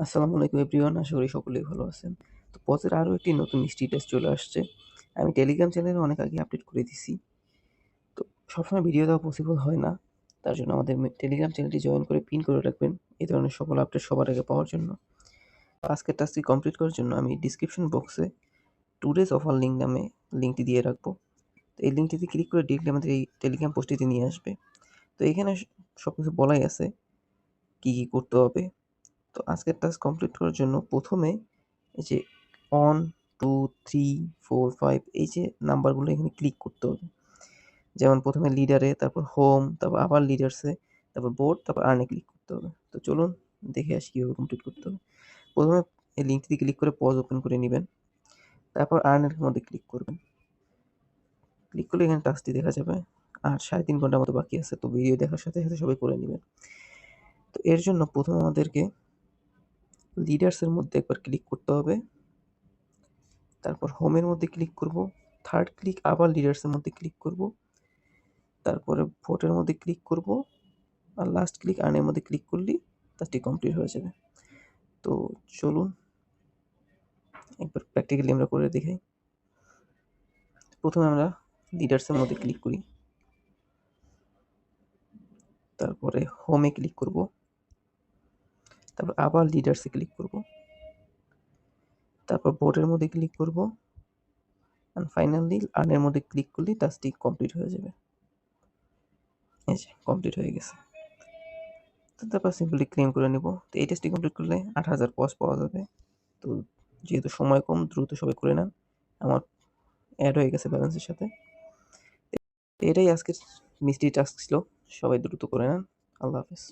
আসসালামু আলাইকুম এভরিওয়ান, আশা করি সকলেই ভালো আছেন। তো পজের আরও একটি নতুন মিষ্টি টেস্ট চলে আসছে। আমি টেলিগ্রাম চ্যানেলে অনেক আগে আপডেট করে দিছি। তো সবসময় ভিডিও দেওয়া পসিবল হয় না। তার জন্য আমাদের টেলিগ্রাম চ্যানেলটি জয়েন করে পিন করে রাখবেন এই ধরনের সকল আপডেট সবার আগে পাওয়ার জন্য। আজকের টাস্কটি কমপ্লিট করার জন্য আমি ডিসক্রিপশন বক্সে টুডেজ অফার লিঙ্ক নামে লিঙ্কটি দিয়ে রাখবো। তো এই লিঙ্কটিতে ক্লিক করে ডিরেক্টলি আমাদের এই টেলিগ্রাম পোস্টটিতে নিয়ে আসবে। তো এখানে সব কিছু বলাই আছে কী কী করতে হবে। তো আজকের টাস্ক কমপ্লিট করার জন্য প্রথমে এই যে 1, 2, 3, 4, 5 এই যে নাম্বারগুলো এখানে ক্লিক করতে হবে। যেমন প্রথমে লিডারে, তারপর হোম, তারপর আবার লিডার্সে, তারপর বোর্ড, তারপর আর্নে ক্লিক করতে হবে। তো চলুন দেখে আসি কীভাবে কমপ্লিট করতে হবে। প্রথমে এই লিঙ্কটিতে ক্লিক করে পজ ওপেন করে নেবেন, তারপর আর্নের মধ্যে ক্লিক করবেন। ক্লিক করলে এখানে টাস্কটি দেখা যাবে। আর 3.5 ঘন্টার মতো বাকি আছে, তো ভিডিও দেখার সাথে সাথে সবাই করে নেবেন। তো এর জন্য প্রথমে আমাদেরকে লিডার্সের মধ্যে একবার ক্লিক করতে হবে, তারপর হোমের মধ্যে ক্লিক করব, থার্ড ক্লিক আবার লিডার্সের মধ্যে ক্লিক করব, তারপরে ভোটের মধ্যে ক্লিক করব, আর লাস্ট ক্লিক আর্নের মধ্যে ক্লিক করলেই কাজটি কমপ্লিট হয়ে যাবে। তো চলুন একবার প্র্যাকটিক্যালি আমরা করে দেখাই। প্রথমে আমরা লিডার্সের মধ্যে ক্লিক করি, তারপরে হোমে ক্লিক করব, তারপর আবার লিডার্সে ক্লিক করব, তারপর ভোটের মধ্যে ক্লিক করব, অ্যান্ড ফাইনালি আর্নের মধ্যে ক্লিক করলেই টাস্কটি কমপ্লিট হয়ে যাবে। এই যে কমপ্লিট হয়ে গেছে। তো তারপর সিম্পলি ক্লেম করে নেব। তো এই টেস্টটি কমপ্লিট করলে 8,000 পজ পাওয়া যাবে। তো যেহেতু সময় কম, দ্রুত সবাই করে নেন। আমার অ্যাড হয়ে গেছে ব্যালেন্সের সাথে। এটাই আজকের মিষ্টি টাস্ক ছিল, সবাই দ্রুত করে নেন। আল্লাহ হাফেজ।